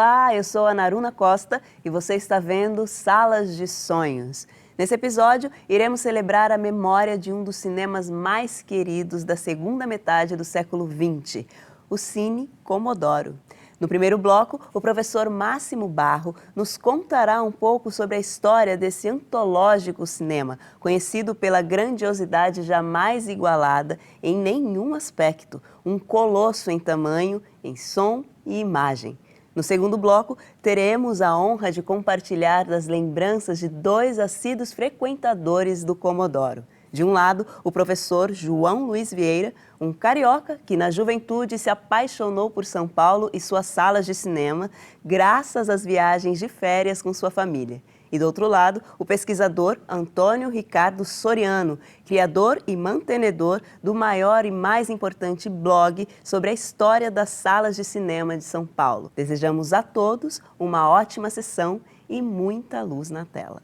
Olá, eu sou a Naruna Costa e você está vendo Salas de Sonhos. Nesse episódio, iremos celebrar a memória de um dos cinemas mais queridos da segunda metade do século XX, o Cine Comodoro. No primeiro bloco, o professor Máximo Barro nos contará um pouco sobre a história desse antológico cinema, conhecido pela grandiosidade jamais igualada em nenhum aspecto, um colosso em tamanho, em som e imagem. No segundo bloco, teremos a honra de compartilhar das lembranças de dois assíduos frequentadores do Comodoro. De um lado, o professor João Luiz Vieira, um carioca que na juventude se apaixonou por São Paulo e suas salas de cinema, graças às viagens de férias com sua família. E do outro lado, o pesquisador Antônio Ricardo Soriano, criador e mantenedor do maior e mais importante blog sobre a história das salas de cinema de São Paulo. Desejamos a todos uma ótima sessão e muita luz na tela.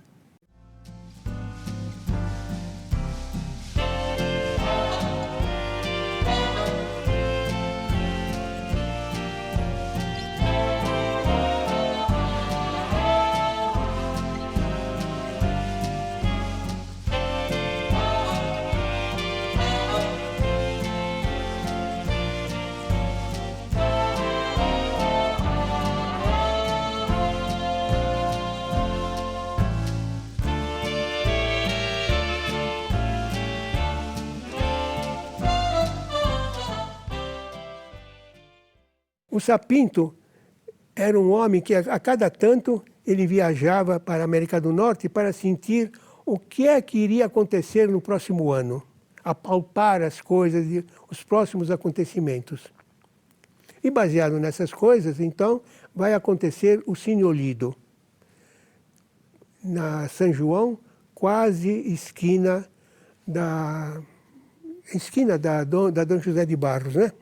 O Sapinto era um homem que a cada tanto ele viajava para a América do Norte para sentir o que é que iria acontecer no próximo ano, apalpar as coisas e os próximos acontecimentos. E baseado nessas coisas, então, vai acontecer o Cine Olido, na São João, quase esquina da Dom José de Barros, né?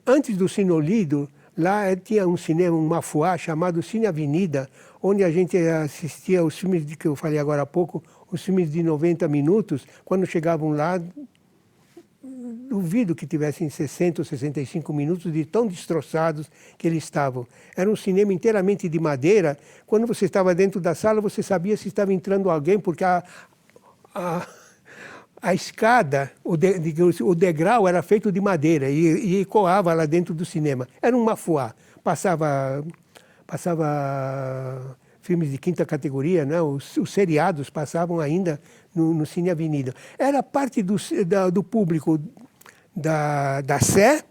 Antes do Cine Olido, lá tinha um cinema, um mafuá, chamado Cine Avenida, onde a gente assistia os filmes que eu falei agora há pouco, os filmes de 90 minutos. Quando chegavam lá, duvido que tivessem 60 ou 65 minutos de tão destroçados que eles estavam. Era um cinema inteiramente de madeira. Quando você estava dentro da sala, você sabia se estava entrando alguém, porque a escada, o degrau era feito de madeira e ecoava lá dentro do cinema. Era um mafuá. Passava filmes de quinta categoria, né? Os seriados passavam ainda no Cine Avenida. Era parte do público da Sé,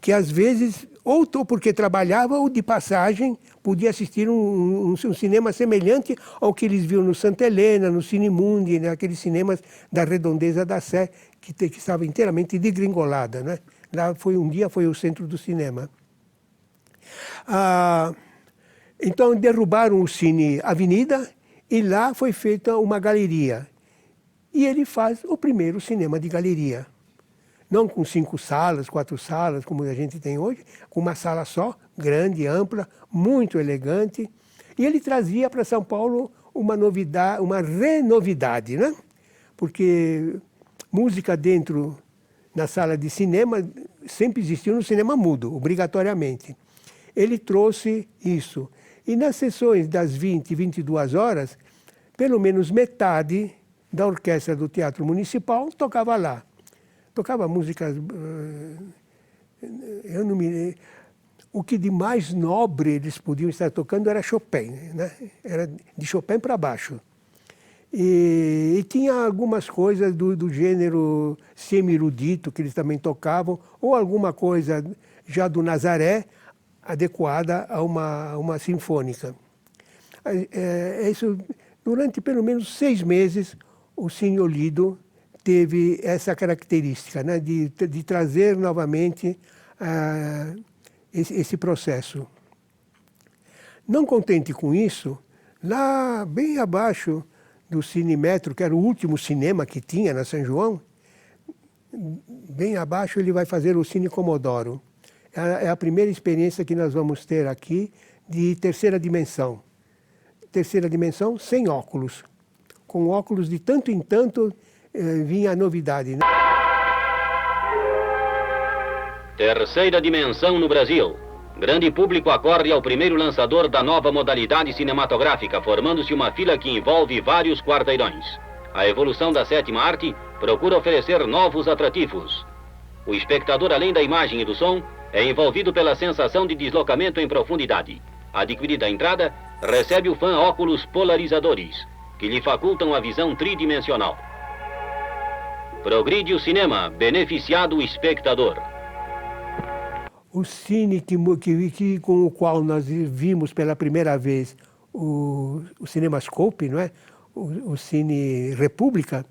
que às vezes, ou porque trabalhava, ou de passagem, podia assistir um cinema semelhante ao que eles viam no Santa Helena, no Cine Mundi, né? Aqueles cinemas da redondeza da Sé, que estava inteiramente degringolada, né? Lá um dia foi o centro do cinema. Então derrubaram o Cine Avenida e lá foi feita uma galeria. E ele faz o primeiro cinema de galeria. Não com 5 salas, 4 salas, como a gente tem hoje, com uma sala só, grande, ampla, muito elegante. E ele trazia para São Paulo uma novidade, uma renovidade, né? Porque música dentro, na sala de cinema, sempre existiu no cinema mudo, obrigatoriamente. Ele trouxe isso. E nas sessões das 20 e 22 horas, pelo menos metade da orquestra do Teatro Municipal tocava lá. Tocava músicas, o que de mais nobre eles podiam estar tocando era Chopin, né? Era de Chopin para baixo. E tinha algumas coisas do gênero semi-erudito que eles também tocavam, ou alguma coisa já do Nazaré, adequada a uma sinfônica. Isso, durante pelo menos 6 meses, o Cine Olido teve essa característica, né, de trazer novamente esse processo. Não contente com isso, lá bem abaixo do Cine Metro, que era o último cinema que tinha na São João, bem abaixo ele vai fazer o Cine Comodoro. É a primeira experiência que nós vamos ter aqui de terceira dimensão. Terceira dimensão sem óculos. Com óculos de tanto em tanto vinha a novidade, né? Terceira dimensão no Brasil. Grande público acorre ao primeiro lançador da nova modalidade cinematográfica, formando-se uma fila que envolve vários quarteirões. A evolução da sétima arte procura oferecer novos atrativos. O espectador, além da imagem e do som, é envolvido pela sensação de deslocamento em profundidade. Adquirida a entrada, recebe o fã óculos polarizadores, que lhe facultam a visão tridimensional. Progride o cinema, beneficiado o espectador. O cine com o qual nós vimos pela primeira vez o Cinemascope, não é? O Cine República,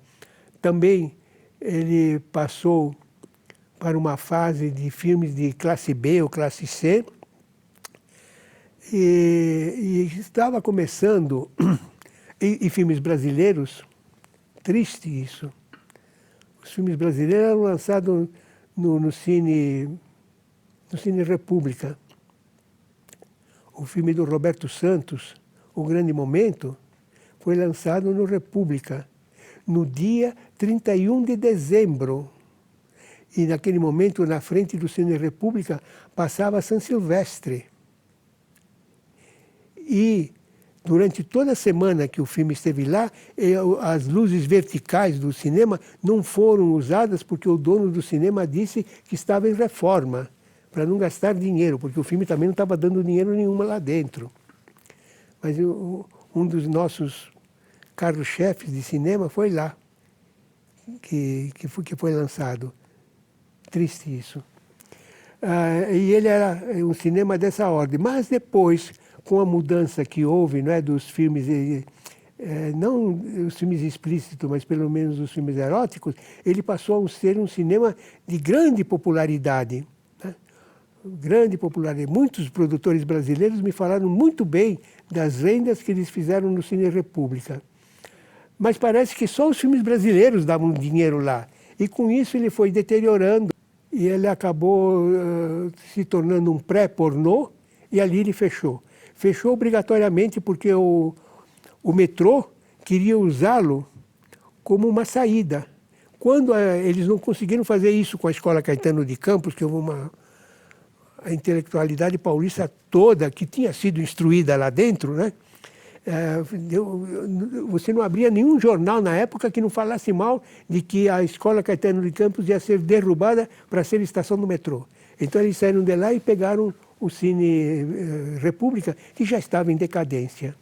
também ele passou para uma fase de filmes de classe B ou classe C, e estava começando, e filmes brasileiros, triste isso. Os filmes brasileiros eram lançados no Cine República. O filme do Roberto Santos, O Grande Momento, foi lançado no República, no dia 31 de dezembro. E naquele momento, na frente do Cine República, passava São Silvestre. E durante toda a semana que o filme esteve lá, as luzes verticais do cinema não foram usadas porque o dono do cinema disse que estava em reforma, para não gastar dinheiro, porque o filme também não estava dando dinheiro nenhuma lá dentro. Mas um dos nossos carros-chefes de cinema foi lá, que foi lançado. Triste isso. E ele era um cinema dessa ordem. Mas depois, com a mudança que houve, não é, dos filmes, não os filmes explícitos, mas pelo menos os filmes eróticos, ele passou a ser um cinema de grande popularidade. Grande popularidade. Muitos produtores brasileiros me falaram muito bem das vendas que eles fizeram no Cine República. Mas parece que só os filmes brasileiros davam dinheiro lá. E com isso ele foi deteriorando. E ele acabou se tornando um pré-pornô, e ali ele fechou. Fechou obrigatoriamente porque o metrô queria usá-lo como uma saída. Quando eles não conseguiram fazer isso com a Escola Caetano de Campos, que houve a intelectualidade paulista toda, que tinha sido instruída lá dentro, né? Você não abria nenhum jornal na época que não falasse mal de que a Escola Caetano de Campos ia ser derrubada para ser estação do metrô. Então eles saíram de lá e pegaram o Cine República, que já estava em decadência.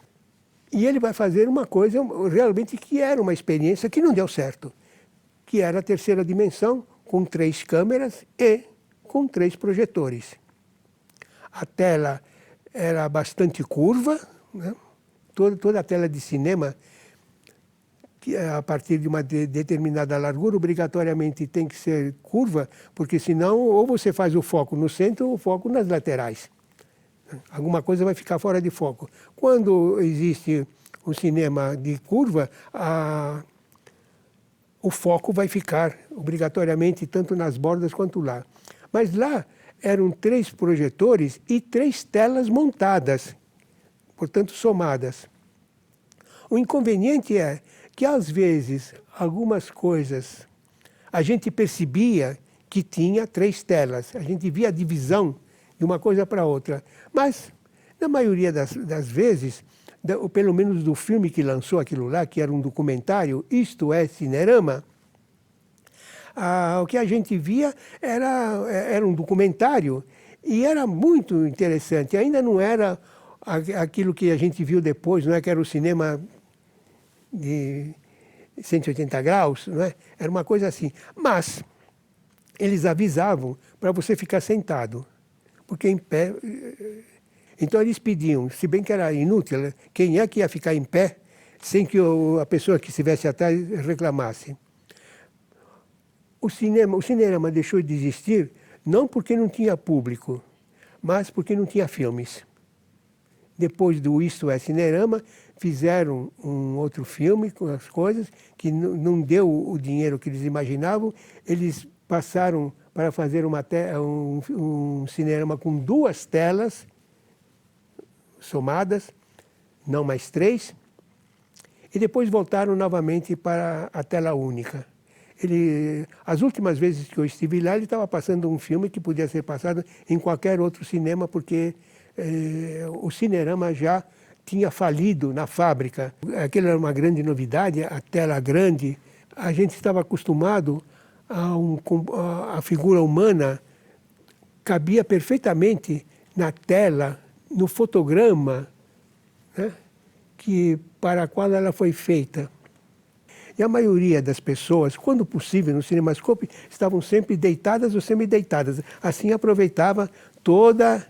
E ele vai fazer uma coisa realmente que era uma experiência que não deu certo, que era a terceira dimensão, com 3 câmeras e com 3 projetores. A tela era bastante curva, né? Toda a tela de cinema, que a partir de uma determinada largura, obrigatoriamente tem que ser curva, porque senão ou você faz o foco no centro ou o foco nas laterais. Alguma coisa vai ficar fora de foco. Quando existe um cinema de curva, o foco vai ficar obrigatoriamente tanto nas bordas quanto lá. Mas lá eram 3 projetores e 3 telas montadas, portanto somadas. O inconveniente é que, às vezes, algumas coisas a gente percebia que tinha 3 telas. A gente via a divisão de uma coisa para outra. Mas, na maioria das vezes, ou pelo menos do filme que lançou aquilo lá, que era um documentário, Isto é Cinerama, o que a gente via era um documentário e era muito interessante. Ainda não era aquilo que a gente viu depois, não é, que era o cinema de 180 graus, não é? Era uma coisa assim. Mas eles avisavam para você ficar sentado, porque em pé... Então eles pediam, se bem que era inútil, quem é que ia ficar em pé sem que a pessoa que estivesse atrás reclamasse? O cinema deixou de existir não porque não tinha público, mas porque não tinha filmes. Depois do Isto é Cinerama, fizeram um outro filme com as coisas, que não deu o dinheiro que eles imaginavam. Eles passaram para fazer um cinema com 2 telas somadas, não mais 3, e depois voltaram novamente para a tela única. As últimas vezes que eu estive lá, ele estava passando um filme que podia ser passado em qualquer outro cinema, porque o Cinerama já tinha falido na fábrica. Aquilo era uma grande novidade, a tela grande. A gente estava acostumado a figura humana cabia perfeitamente na tela, no fotograma, né, para a qual ela foi feita. E a maioria das pessoas, quando possível, no cinemascope, estavam sempre deitadas ou semi-deitadas. Assim aproveitava toda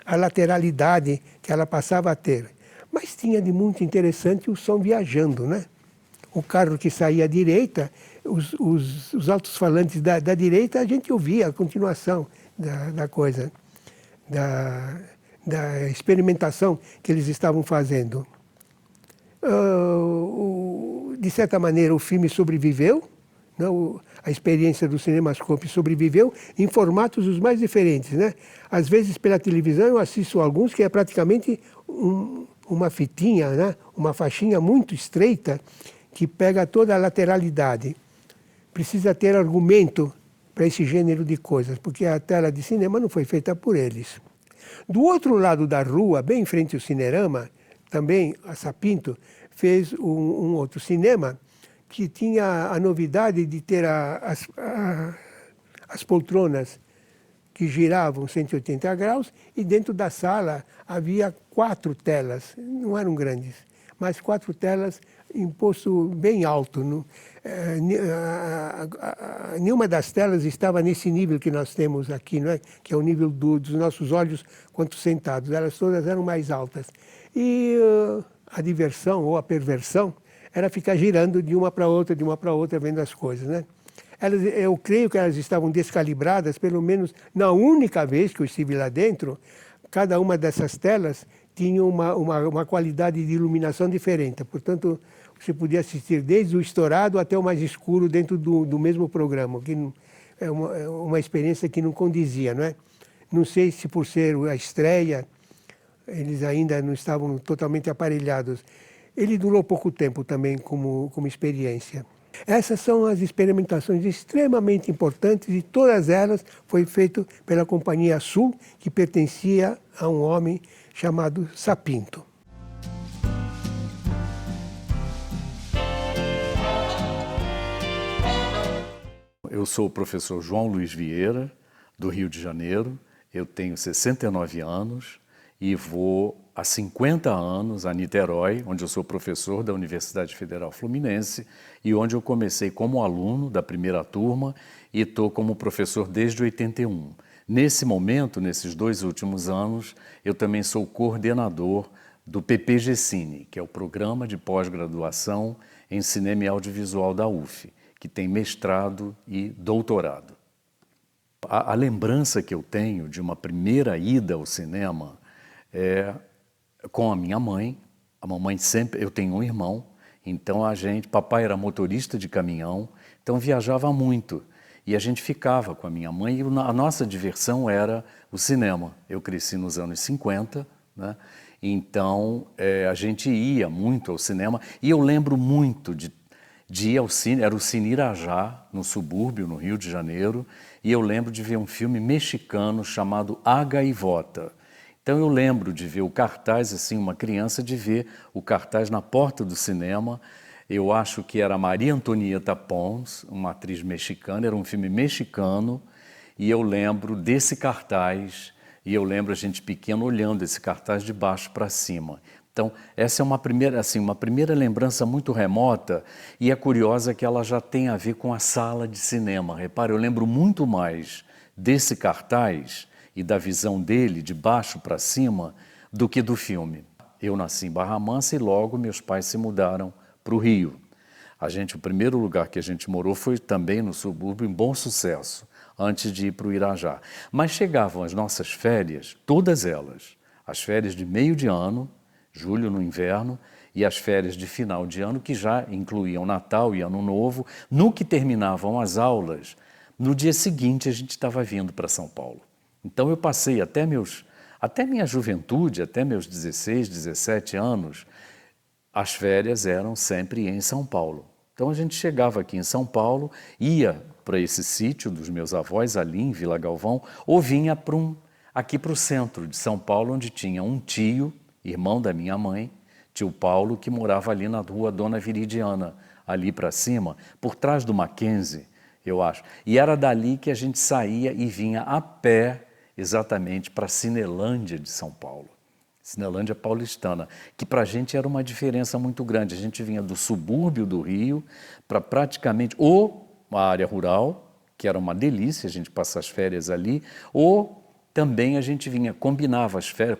a lateralidade que ela passava a ter. Mas tinha de muito interessante o som viajando, né? O carro que saía à direita, os altos-falantes da direita, a gente ouvia a continuação da coisa, da experimentação que eles estavam fazendo. De certa maneira, o filme sobreviveu, né? A experiência do cinemascope sobreviveu em formatos os mais diferentes, né? Às vezes, pela televisão, eu assisto alguns que é praticamente uma fitinha, né? Uma faixinha muito estreita que pega toda a lateralidade. Precisa ter argumento para esse gênero de coisas, porque a tela de cinema não foi feita por eles. Do outro lado da rua, bem em frente ao Cinerama, também a Sapinto fez um outro cinema que tinha a novidade de ter as poltronas que giravam 180 graus e dentro da sala havia 4 telas, não eram grandes, mas 4 telas em posto bem alto. Nenhuma das telas estava nesse nível que nós temos aqui, não é? Que é o nível dos nossos olhos quanto sentados. Elas todas eram mais altas. E a diversão ou a perversão era ficar girando de uma para outra, vendo as coisas, né? Eu creio que elas estavam descalibradas, pelo menos na única vez que eu estive lá dentro. Cada uma dessas telas tinha uma qualidade de iluminação diferente. Portanto, você podia assistir desde o estourado até o mais escuro dentro do mesmo programa, que é uma experiência que não condizia, não é? Não sei se por ser a estreia, eles ainda não estavam totalmente aparelhados. Ele durou pouco tempo também como experiência. Essas são as experimentações extremamente importantes e todas elas foi feito pela Companhia Sul, que pertencia a um homem chamado Sapinto. Eu sou o professor João Luiz Vieira, do Rio de Janeiro. Eu tenho 69 anos e vou há 50 anos a Niterói, onde eu sou professor da Universidade Federal Fluminense e onde eu comecei como aluno da primeira turma e estou como professor desde 81. Nesse momento, nesses 2 últimos anos, eu também sou coordenador do PPG-Cine, que é o Programa de Pós-Graduação em Cinema e Audiovisual da UF, que tem mestrado e doutorado. A lembrança que eu tenho de uma primeira ida ao cinema é com a minha mãe. A mamãe sempre... Eu tenho um irmão, então papai era motorista de caminhão, então viajava muito. E a gente ficava com a minha mãe e a nossa diversão era o cinema. Eu cresci nos anos 50, né? Então a gente ia muito ao cinema e eu lembro muito de ir ao cine, era o Cine Irajá, no subúrbio, no Rio de Janeiro, e eu lembro de ver um filme mexicano chamado A Gaivota. Então eu lembro de ver o cartaz, assim, uma criança, de ver o cartaz na porta do cinema. Eu acho que era Maria Antonieta Pons, uma atriz mexicana, era um filme mexicano, e eu lembro desse cartaz, e eu lembro a gente pequeno olhando esse cartaz de baixo para cima. Então, essa é uma primeira lembrança muito remota e é curiosa que ela já tem a ver com a sala de cinema. Repara, eu lembro muito mais desse cartaz e da visão dele de baixo para cima do que do filme. Eu nasci em Barra Mansa e logo meus pais se mudaram para o Rio. O primeiro lugar que a gente morou foi também no subúrbio, em Bom Sucesso, antes de ir para o Irajá. Mas chegavam as nossas férias, todas elas, as férias de meio de ano, julho no inverno, e as férias de final de ano, que já incluíam Natal e Ano Novo. No que terminavam as aulas, no dia seguinte a gente estava vindo para São Paulo. Então eu passei até minha juventude, até meus 16, 17 anos, as férias eram sempre em São Paulo. Então a gente chegava aqui em São Paulo, ia para esse sítio dos meus avós ali em Vila Galvão, ou vinha aqui para o centro de São Paulo, onde tinha um tio, irmão da minha mãe, tio Paulo, que morava ali na rua Dona Viridiana, ali para cima, por trás do Mackenzie, eu acho. E era dali que a gente saía e vinha a pé exatamente para a Cinelândia de São Paulo. Cinelândia paulistana, que para a gente era uma diferença muito grande. A gente vinha do subúrbio do Rio para praticamente ou uma área rural, que era uma delícia a gente passar as férias ali, ou também a gente vinha, combinava as férias,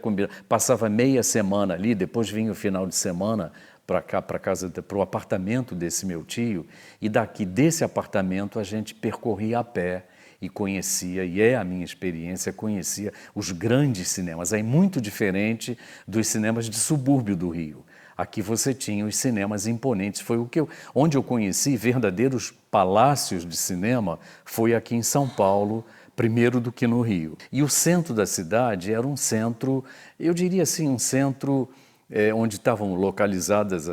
passava meia semana ali, depois vinha o final de semana para cá, para o apartamento desse meu tio, e daqui desse apartamento a gente percorria a pé e conhecia, e é a minha experiência, conhecia os grandes cinemas. É muito diferente dos cinemas de subúrbio do Rio. Aqui você tinha os cinemas imponentes. Foi onde eu conheci verdadeiros palácios de cinema, foi aqui em São Paulo, primeiro do que no Rio. E o centro da cidade era um centro, eu diria assim, um centro onde estavam localizadas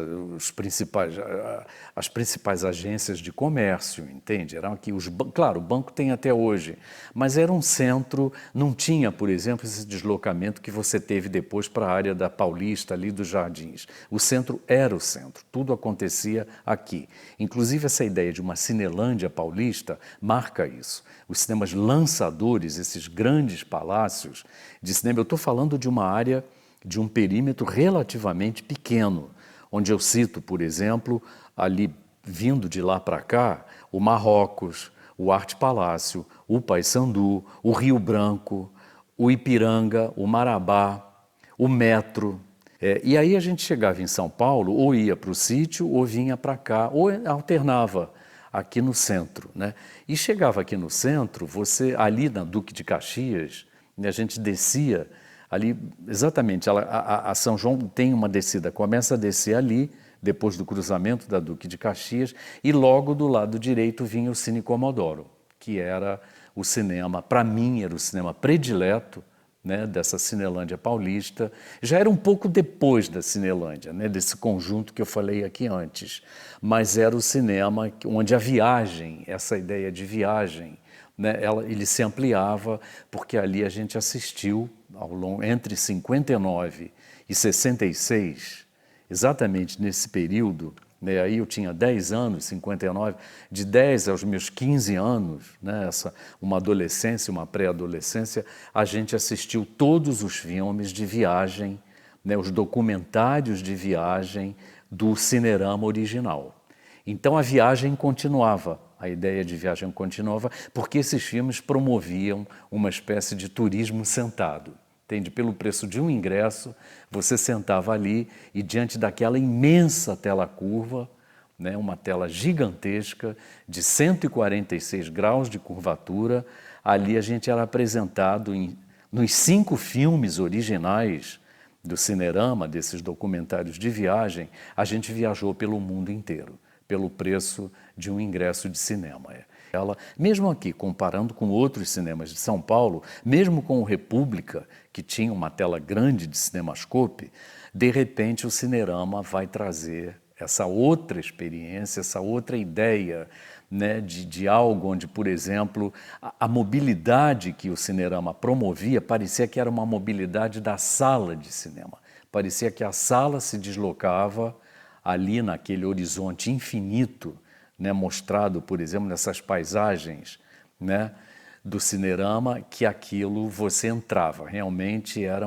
as principais agências de comércio, entende? Eram aqui claro, o banco tem até hoje, mas era um centro, não tinha, por exemplo, esse deslocamento que você teve depois para a área da Paulista, ali dos Jardins. O centro era o centro, tudo acontecia aqui. Inclusive essa ideia de uma Cinelândia paulista marca isso. Os cinemas lançadores, esses grandes palácios de cinema, eu estou falando de uma área de um perímetro relativamente pequeno, onde eu cito, por exemplo, ali vindo de lá para cá, o Marrocos, o Arte Palácio, o Paissandu, o Rio Branco, o Ipiranga, o Marabá, o Metro. E aí a gente chegava em São Paulo, ou ia para o sítio, ou vinha para cá, ou alternava aqui no centro, né? E chegava aqui no centro, ali na Duque de Caxias, a gente descia ali, exatamente, a São João tem uma descida, começa a descer ali, depois do cruzamento da Duque de Caxias, e logo do lado direito vinha o Cine Comodoro, que era o cinema, para mim, era o cinema predileto, né, dessa Cinelândia paulista. Já era um pouco depois da Cinelândia, né, desse conjunto que eu falei aqui antes, mas era o cinema onde a viagem, essa ideia de viagem, né, ele se ampliava, porque ali a gente assistiu, entre 59 e 66, exatamente nesse período, né, aí eu tinha 10 anos, 59, de 10 aos meus 15 anos, né, uma adolescência, uma pré-adolescência, a gente assistiu todos os filmes de viagem, né, os documentários de viagem do Cinerama original. Então a viagem continuava, a ideia de viagem continuava, porque esses filmes promoviam uma espécie de turismo sentado. Entende? Pelo preço de um ingresso, você sentava ali e diante daquela imensa tela curva, né, uma tela gigantesca de 146 graus de curvatura, ali a gente era apresentado nos 5 filmes originais do Cinerama, desses documentários de viagem, a gente viajou pelo mundo inteiro, pelo preço de um ingresso de cinema. Mesmo aqui, comparando com outros cinemas de São Paulo, mesmo com o República, que tinha uma tela grande de cinemascope, de repente o Cinerama vai trazer essa outra experiência, essa outra ideia, né, de algo onde, por exemplo, a mobilidade que o Cinerama promovia parecia que era uma mobilidade da sala de cinema. Parecia que a sala se deslocava ali naquele horizonte infinito, né, mostrado, por exemplo, nessas paisagens, né, do Cinerama, que aquilo você entrava. Realmente era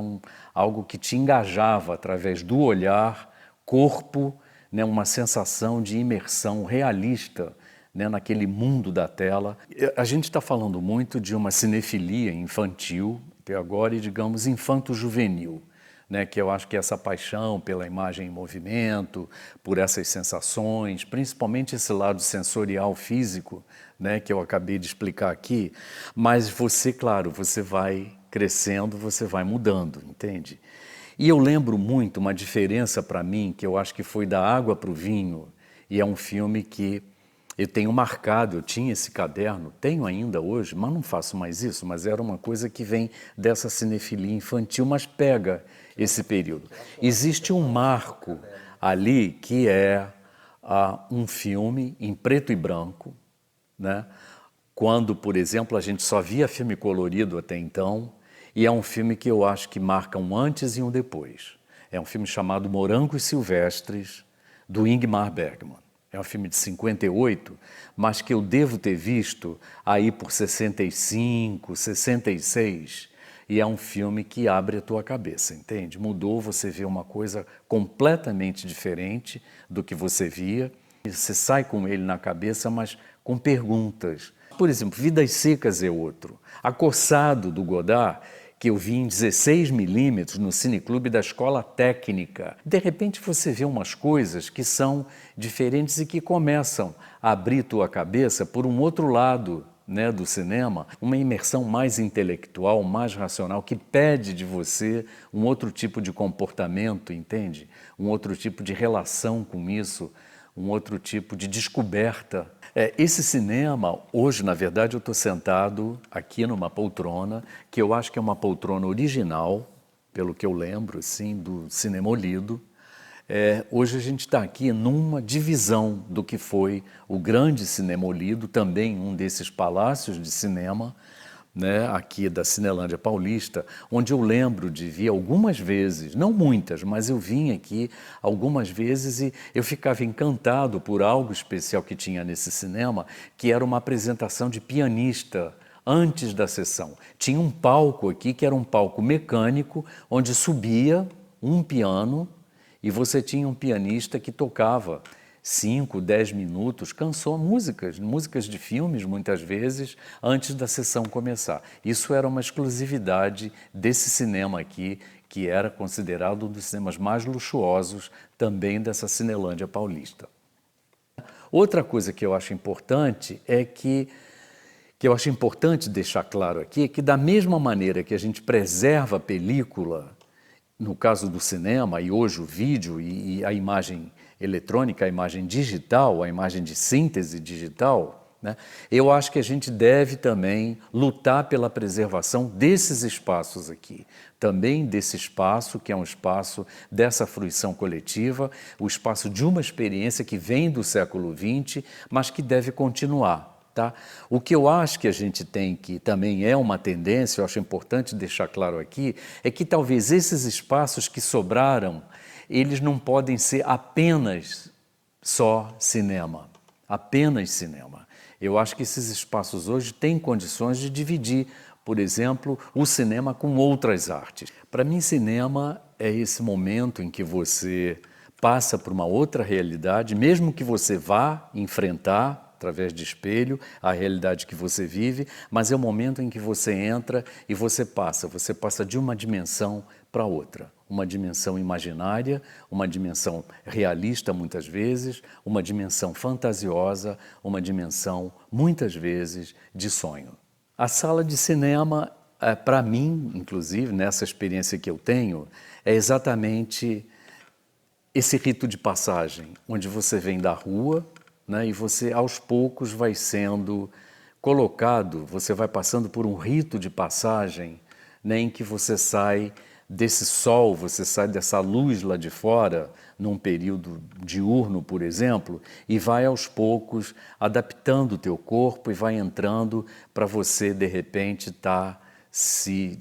algo que te engajava através do olhar, corpo, né, uma sensação de imersão realista, né, naquele mundo da tela. A gente está falando muito de uma cinefilia infantil, que agora é, digamos, infanto-juvenil, né, que eu acho que essa paixão pela imagem em movimento, por essas sensações, principalmente esse lado sensorial físico, né, que eu acabei de explicar aqui, mas você, claro, você vai crescendo, você vai mudando, entende? E eu lembro muito uma diferença para mim, que eu acho que foi da água para o vinho, e é um filme que eu tenho marcado, eu tinha esse caderno, tenho ainda hoje, mas não faço mais isso, mas era uma coisa que vem dessa cinefilia infantil, mas pega esse período. Existe um marco ali que é a um filme em preto e branco, né? Quando, por exemplo, a gente só via filme colorido até então, e é um filme que eu acho que marca um antes e um depois. É um filme chamado Morangos Silvestres, do Ingmar Bergman. É um filme de 58, mas que eu devo ter visto aí por 65, 66, e é um filme que abre a tua cabeça, entende? Mudou, você vê uma coisa completamente diferente do que você via, e você sai com ele na cabeça, mas com perguntas. Por exemplo, Vidas Secas é outro. Acossado, do Godard, que eu vi em 16mm no Cineclube da Escola Técnica. De repente você vê umas coisas que são diferentes e que começam a abrir tua cabeça por um outro lado, né, do cinema, uma imersão mais intelectual, mais racional, que pede de você um outro tipo de comportamento, entende? Um outro tipo de relação com isso, um outro tipo de descoberta. Esse cinema, hoje, na verdade, eu estou sentado aqui numa poltrona, que eu acho que é uma poltrona original, pelo que eu lembro, assim, do Cinema Olido. Hoje a gente está aqui numa divisão do que foi o grande Cinema Olido, também um desses palácios de cinema, né, aqui da Cinelândia Paulista, onde eu lembro de vir algumas vezes, não muitas, mas eu vim aqui algumas vezes e eu ficava encantado por algo especial que tinha nesse cinema, que era uma apresentação de pianista antes da sessão. Tinha um palco aqui que era um palco mecânico, onde subia um piano e você tinha um pianista que tocava 5, 10 minutos, músicas de filmes, muitas vezes, antes da sessão começar. Isso era uma exclusividade desse cinema aqui, que era considerado um dos cinemas mais luxuosos também dessa Cinelândia Paulista. Outra coisa que eu acho importante é que eu acho importante deixar claro aqui, é que da mesma maneira que a gente preserva a película, no caso do cinema, e hoje o vídeo e a imagem eletrônica, a imagem digital, a imagem de síntese digital, né? Eu acho que a gente deve também lutar pela preservação desses espaços aqui, também desse espaço que é um espaço dessa fruição coletiva, o espaço de uma experiência que vem do século XX, mas que deve continuar. Tá? O que eu acho que a gente tem, que também é uma tendência, eu acho importante deixar claro aqui, é que talvez esses espaços que sobraram, eles não podem ser apenas só cinema, apenas cinema. Eu acho que esses espaços hoje têm condições de dividir, por exemplo, o cinema com outras artes. Para mim, cinema é esse momento em que você passa por uma outra realidade, mesmo que você vá enfrentar, através de espelho, a realidade que você vive, mas é o momento em que você entra e você passa de uma dimensão para outra. Uma dimensão imaginária, uma dimensão realista muitas vezes, uma dimensão fantasiosa, uma dimensão muitas vezes de sonho. A sala de cinema, para mim, inclusive, nessa experiência que eu tenho, é exatamente esse rito de passagem, onde você vem da rua, né, e você aos poucos vai sendo colocado, você vai passando por um rito de passagem, né, em que você sai desse sol, você sai dessa luz lá de fora, num período diurno, por exemplo, e vai aos poucos adaptando o teu corpo e vai entrando para você, de repente, estar se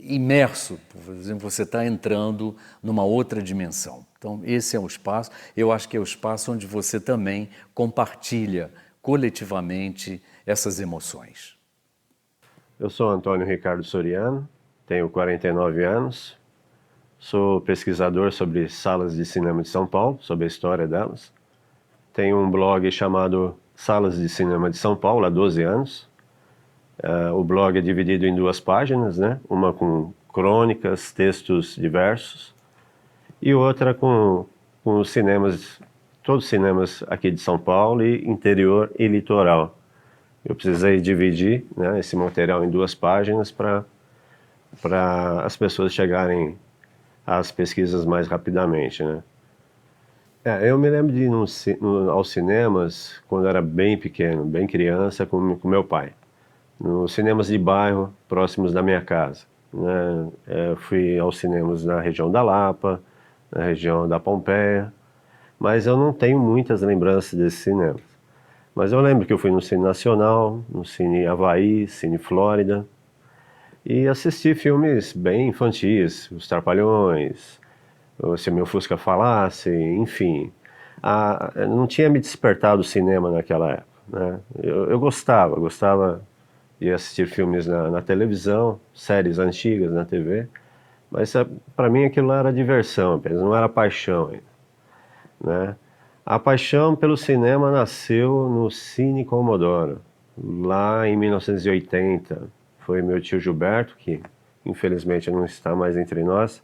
imerso, por exemplo, você está entrando numa outra dimensão. Então, esse é o espaço, eu acho que é o espaço onde você também compartilha coletivamente essas emoções. Eu sou Antônio Ricardo Soriano, tenho 49 anos, sou pesquisador sobre salas de cinema de São Paulo, sobre a história delas. Tenho um blog chamado Salas de Cinema de São Paulo há 12 anos. O blog é dividido em 2 páginas, né? Uma com crônicas, textos diversos, e outra com os cinemas, todos os cinemas aqui de São Paulo, e interior e litoral. Eu precisei dividir, né, esse material em 2 páginas para as pessoas chegarem às pesquisas mais rapidamente, né? Eu me lembro de ir aos cinemas quando era bem pequeno, bem criança, com meu pai. Nos cinemas de bairro, próximos da minha casa, né? Fui aos cinemas na região da Lapa, na região da Pompeia, mas eu não tenho muitas lembranças desses cinemas. Mas eu lembro que eu fui no Cine Nacional, no Cine Havaí, Cine Flórida, e assisti filmes bem infantis, Os Trapalhões, Se o Meu Fusca Falasse, enfim. Não tinha me despertado o cinema naquela época, né? Eu gostava de assistir filmes na televisão, séries antigas na TV, mas para mim aquilo era diversão apenas, não era paixão ainda, né? A paixão pelo cinema nasceu no Cine Comodoro, lá em 1980. Foi meu tio Gilberto, que infelizmente não está mais entre nós,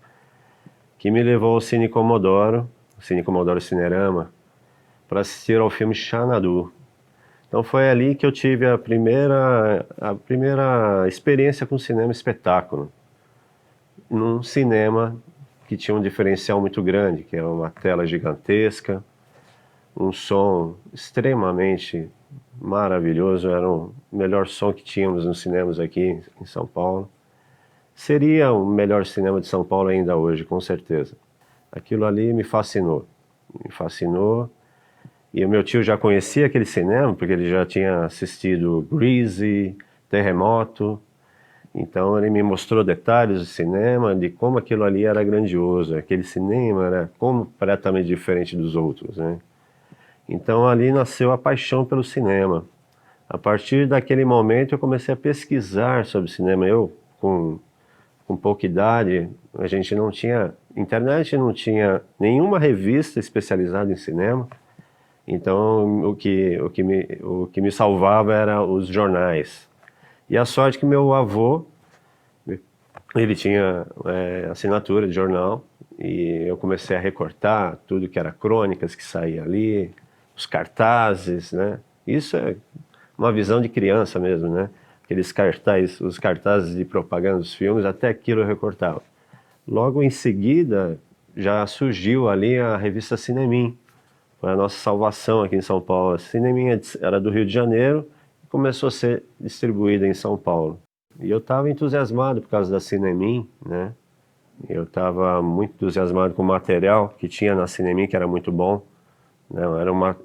que me levou ao Cine Comodoro Cinerama, para assistir ao filme Xanadu. Então foi ali que eu tive a primeira experiência com cinema espetáculo, num cinema que tinha um diferencial muito grande, que era uma tela gigantesca, um som extremamente maravilhoso, era o melhor som que tínhamos nos cinemas aqui em São Paulo. Seria o melhor cinema de São Paulo ainda hoje, com certeza. Aquilo ali me fascinou, e o meu tio já conhecia aquele cinema, porque ele já tinha assistido Grease, Terremoto, então ele me mostrou detalhes do cinema, de como aquilo ali era grandioso, aquele cinema era completamente diferente dos outros, né? Então ali nasceu a paixão pelo cinema. A partir daquele momento eu comecei a pesquisar sobre cinema. Eu, com pouca idade, a gente não tinha internet, não tinha nenhuma revista especializada em cinema. Então o que me salvava era os jornais. E a sorte que meu avô, ele tinha assinatura de jornal, e eu comecei a recortar tudo que era crônicas que saía ali, os cartazes, né? Isso é uma visão de criança mesmo, né? Aqueles cartazes, os cartazes de propaganda dos filmes, até aquilo eu recortava. Logo em seguida, já surgiu ali a revista Cinemim. Foi a nossa salvação aqui em São Paulo. A Cinemim era do Rio de Janeiro e começou a ser distribuída em São Paulo. E eu estava entusiasmado por causa da Cinemim, né? Eu estava muito entusiasmado com o material que tinha na Cinemim, que era muito bom, né?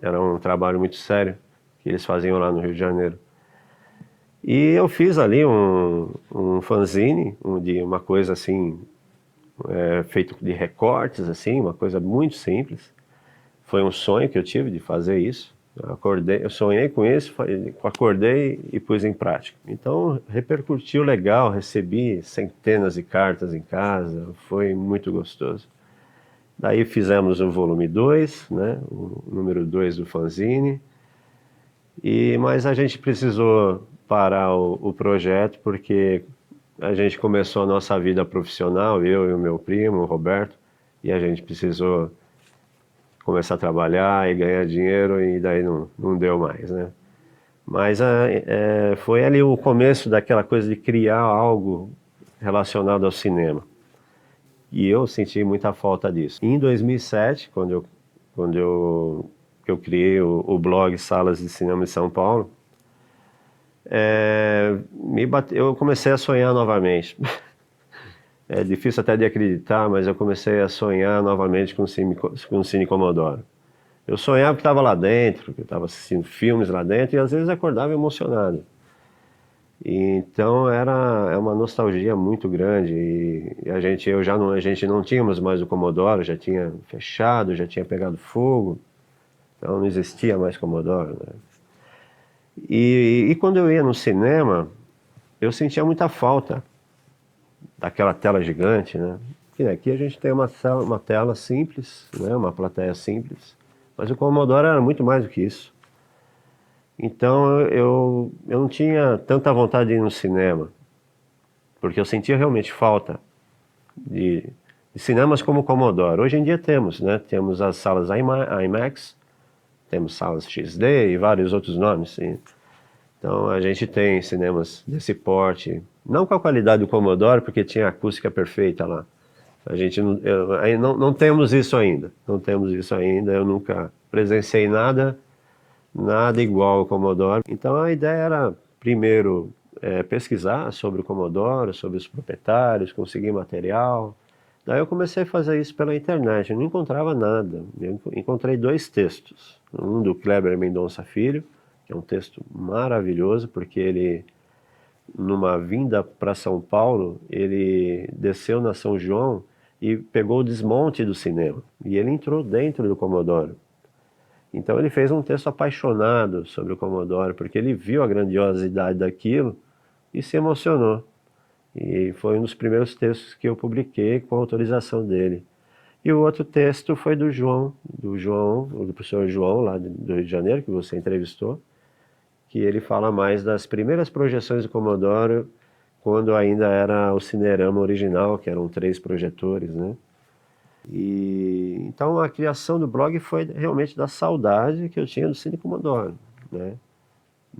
Era um trabalho muito sério que eles faziam lá no Rio de Janeiro. E eu fiz ali um fanzine, de uma coisa assim, feito de recortes, assim, uma coisa muito simples. Foi um sonho que eu tive de fazer isso. Eu sonhei com isso, acordei e pus em prática. Então repercutiu legal, recebi centenas de cartas em casa, foi muito gostoso. Daí fizemos o volume 2, né, o número 2 do fanzine, mas a gente precisou parar o projeto porque a gente começou a nossa vida profissional, eu e o meu primo, o Roberto, e a gente precisou começar a trabalhar e ganhar dinheiro, e daí não deu mais, né? Mas foi ali o começo daquela coisa de criar algo relacionado ao cinema. E eu senti muita falta disso. Em 2007, quando eu criei o blog Salas de Cinema de São Paulo, eu comecei a sonhar novamente. É difícil até de acreditar, mas eu comecei a sonhar novamente com o Cine Comodoro. Eu sonhava que estava lá dentro, que eu estava assistindo filmes lá dentro, e às vezes acordava emocionado. Então é uma nostalgia muito grande, e a gente não tínhamos mais o Comodoro, já tinha fechado, já tinha pegado fogo, então não existia mais Comodoro, né? E quando eu ia no cinema, eu sentia muita falta daquela tela gigante, né? Porque aqui a gente tem uma tela simples, né? Uma plateia simples, mas o Commodore era muito mais do que isso. Então eu não tinha tanta vontade de ir no cinema, porque eu sentia realmente falta de cinemas como o Commodore. Hoje em dia temos, né? Temos as salas IMAX, temos salas XD e vários outros nomes, sim. Então a gente tem cinemas desse porte, não com a qualidade do Commodore, porque tinha a acústica perfeita lá. A gente não temos isso ainda, eu nunca presenciei nada igual ao Commodore. Então a ideia era, primeiro, pesquisar sobre o Commodore, sobre os proprietários, conseguir material, Daí eu comecei a fazer isso pela internet, eu não encontrava nada. Eu encontrei 2 textos, um do Kleber Mendonça Filho, que é um texto maravilhoso, porque ele, numa vinda para São Paulo, ele desceu na São João e pegou o desmonte do cinema, e ele entrou dentro do Comodoro. Então ele fez um texto apaixonado sobre o Comodoro, porque ele viu a grandiosidade daquilo e se emocionou. E foi um dos primeiros textos que eu publiquei com a autorização dele. E o outro texto foi do professor João, lá do Rio de Janeiro, que você entrevistou, que ele fala mais das primeiras projeções do Comodoro, quando ainda era o Cinerama original, que eram 3 projetores, né? E então a criação do blog foi realmente da saudade que eu tinha do Cine Comodoro, né?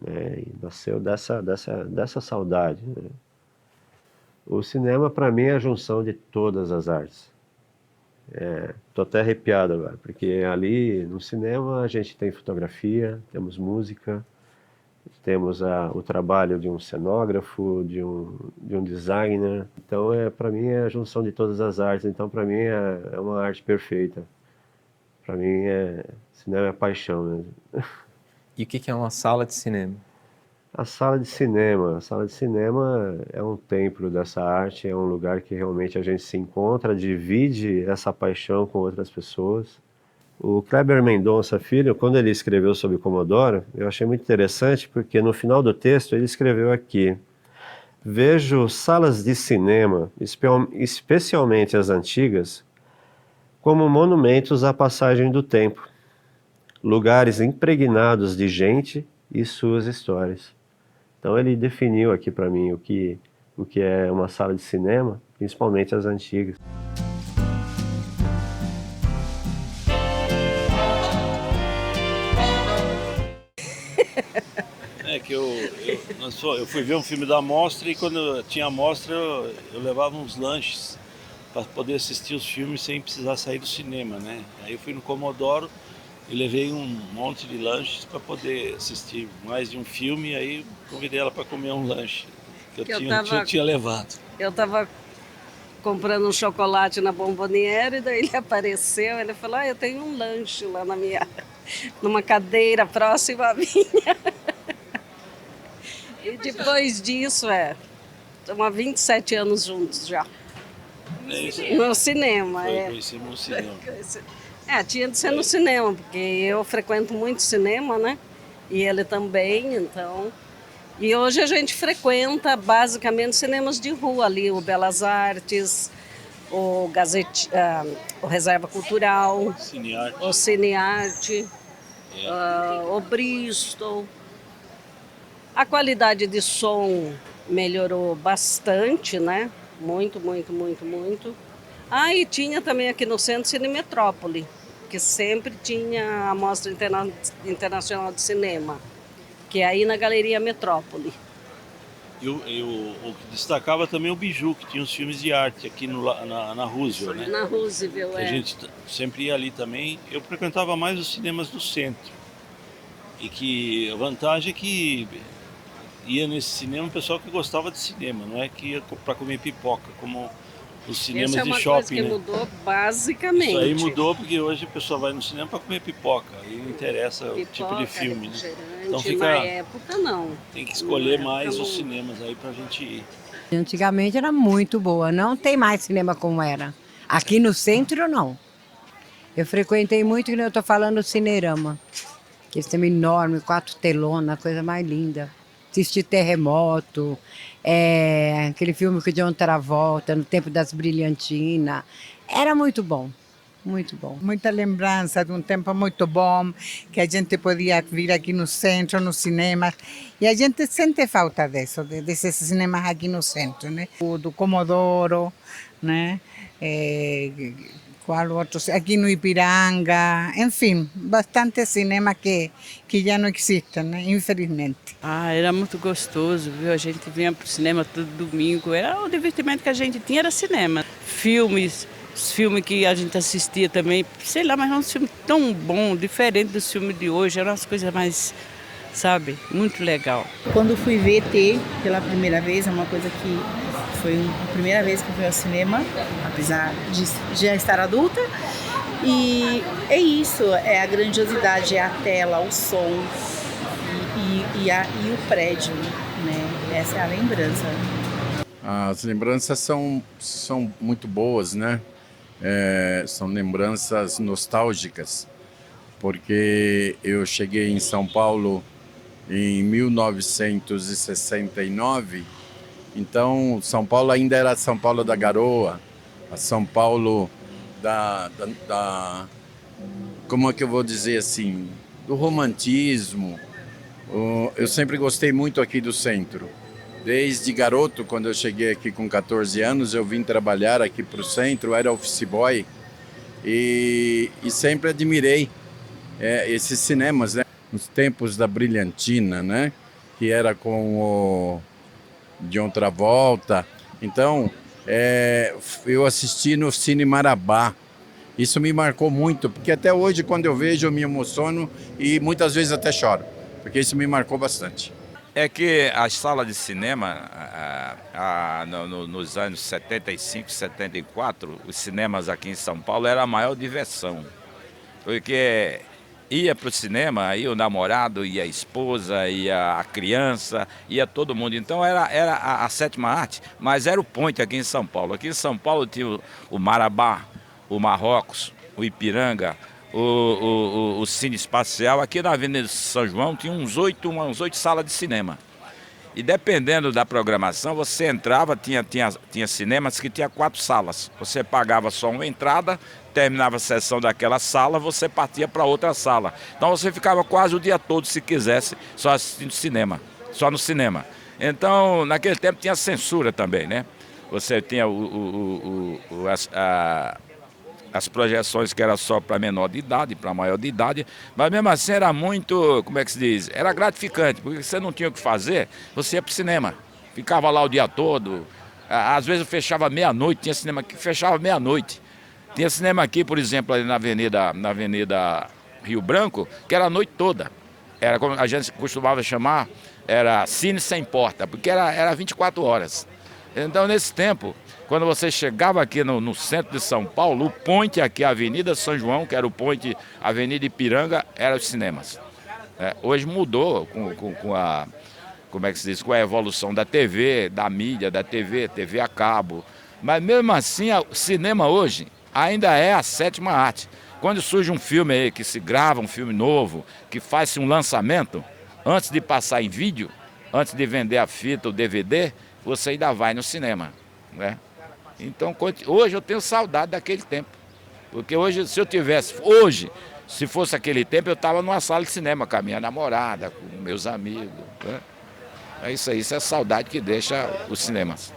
E nasceu dessa saudade, né? O cinema, para mim, é a junção de todas as artes. Tô até arrepiado agora, porque ali no cinema a gente tem fotografia, temos música, temos o trabalho de um cenógrafo, de um designer. Então, para mim, é a junção de todas as artes. Então, para mim, é uma arte perfeita. Para mim, cinema é paixão mesmo. E o que é uma sala de cinema? A sala de cinema é um templo dessa arte, é um lugar que realmente a gente se encontra, divide essa paixão com outras pessoas. O Kleber Mendonça Filho, quando ele escreveu sobre o Comodoro, eu achei muito interessante, porque no final do texto ele escreveu aqui: vejo salas de cinema, especialmente as antigas, como monumentos à passagem do tempo, lugares impregnados de gente e suas histórias. Então ele definiu aqui para mim o que é uma sala de cinema, principalmente as antigas. Eu fui ver um filme da Mostra, e quando tinha a Mostra eu levava uns lanches para poder assistir os filmes sem precisar sair do cinema, né? Aí eu fui no Comodoro e levei um monte de lanches para poder assistir mais de um filme, e aí convidei ela para comer um lanche que eu tinha levado. Eu estava comprando um chocolate na Bomboniere, e daí ele apareceu, ele falou: eu tenho um lanche lá numa cadeira próxima à minha. E depois disso, estamos há 27 anos juntos já. No cinema. Conhecemos no cinema. Tinha de ser no cinema, porque eu frequento muito cinema, né? E ele também, então... E hoje a gente frequenta basicamente cinemas de rua ali, o Belas Artes, o Reserva Cultural, o Cinearte, o Bristol. A qualidade de som melhorou bastante, né? Muito, muito, muito, muito. E tinha também aqui no centro Cine Metrópole, que sempre tinha a Mostra Internacional de Cinema, que é aí na Galeria Metrópole. E o que destacava também o Biju, que tinha os filmes de arte aqui na Roosevelt, né? Na Roosevelt, A gente sempre ia ali também. Eu frequentava mais os cinemas do centro. E que a vantagem é que ia nesse cinema o pessoal que gostava de cinema, não é que ia para comer pipoca, como os cinemas de shopping. Essa é uma coisa que mudou basicamente. Isso aí mudou, porque hoje a pessoa vai no cinema para comer pipoca, e não interessa o tipo de filme, né? Então na época não. Tem que escolher mais os cinemas aí pra gente ir. Antigamente era muito boa, não tem mais cinema como era. Aqui no centro não. Eu frequentei muito, que eu estou falando, o Cinerama. Aquele cinema enorme, 4 telonas, coisa mais linda. Assisti Terremoto, aquele filme com o John Travolta, No Tempo das Brilhantinas. Era muito bom, muito bom. Muita lembrança de um tempo muito bom, que a gente podia vir aqui no centro, no cinema. E a gente sente falta desses cinemas aqui no centro, né? O do Comodoro, né? Qual outro? Aqui no Ipiranga, enfim, bastante cinema que já não existem, né? Infelizmente. Era muito gostoso, viu? A gente vinha para o cinema todo domingo, era o divertimento que a gente tinha, era cinema. Os filmes que a gente assistia também, sei lá, mas era um filme tão bom, diferente dos filmes de hoje, eram as coisas mais, sabe, muito legal. Quando fui ver ET pela primeira vez, é uma coisa que Foi a primeira vez que eu fui ao cinema, apesar de já estar adulta. E é isso, é a grandiosidade, é a tela, o som e o prédio, né? Essa é a lembrança. As lembranças são muito boas, né? São lembranças nostálgicas, porque eu cheguei em São Paulo em 1969, então São Paulo ainda era São Paulo da Garoa, a São Paulo como é que eu vou dizer assim, do romantismo. Eu sempre gostei muito aqui do centro. Desde garoto, quando eu cheguei aqui com 14 anos, eu vim trabalhar aqui para o centro, era office boy, e sempre admirei esses cinemas, né? Nos tempos da Brilhantina, né? Que era com o John Travolta. Então, eu assisti no Cine Marabá. Isso me marcou muito, porque até hoje, quando eu vejo, eu me emociono e muitas vezes até choro, porque isso me marcou bastante. É que as salas de cinema, nos anos 75, 74, os cinemas aqui em São Paulo era a maior diversão. Porque ia para o cinema, ia o namorado, ia a esposa, ia a criança, ia todo mundo. Então era a sétima arte, mas era o point aqui em São Paulo. Aqui em São Paulo tinha o Marabá, o Marrocos, o Ipiranga, o Cine Espacial. Aqui na Avenida São João tinha uns 8 salas de cinema. E dependendo da programação, você entrava, tinha cinemas que tinha 4 salas. Você pagava só uma entrada, terminava a sessão daquela sala, você partia para outra sala. Então você ficava quase o dia todo, se quisesse, só assistindo cinema, só no cinema. Então, naquele tempo tinha censura também, né? Você tinha as projeções que era só para menor de idade, para maior de idade, mas mesmo assim era muito, como é que se diz, era gratificante, porque você não tinha o que fazer, você ia para o cinema, ficava lá o dia todo, às vezes eu fechava meia-noite, tinha cinema que fechava meia-noite, tinha cinema aqui, por exemplo, ali na Avenida Rio Branco, que era a noite toda, era como a gente costumava chamar, era cine sem porta, porque era 24 horas. Então, nesse tempo, quando você chegava aqui no centro de São Paulo, o point aqui, a Avenida São João, que era o point Avenida Ipiranga, eram os cinemas. Hoje mudou com a, como é que se diz, com a evolução da TV, da mídia, da TV a cabo. Mas mesmo assim, o cinema hoje ainda é a sétima arte. Quando surge um filme aí, que se grava um filme novo, que faz-se um lançamento, antes de passar em vídeo, antes de vender a fita, o DVD, você ainda vai no cinema, né? Então, hoje eu tenho saudade daquele tempo. Porque hoje, se fosse aquele tempo, eu estava numa sala de cinema com a minha namorada, com meus amigos, né? É isso aí, isso é saudade que deixa os cinemas.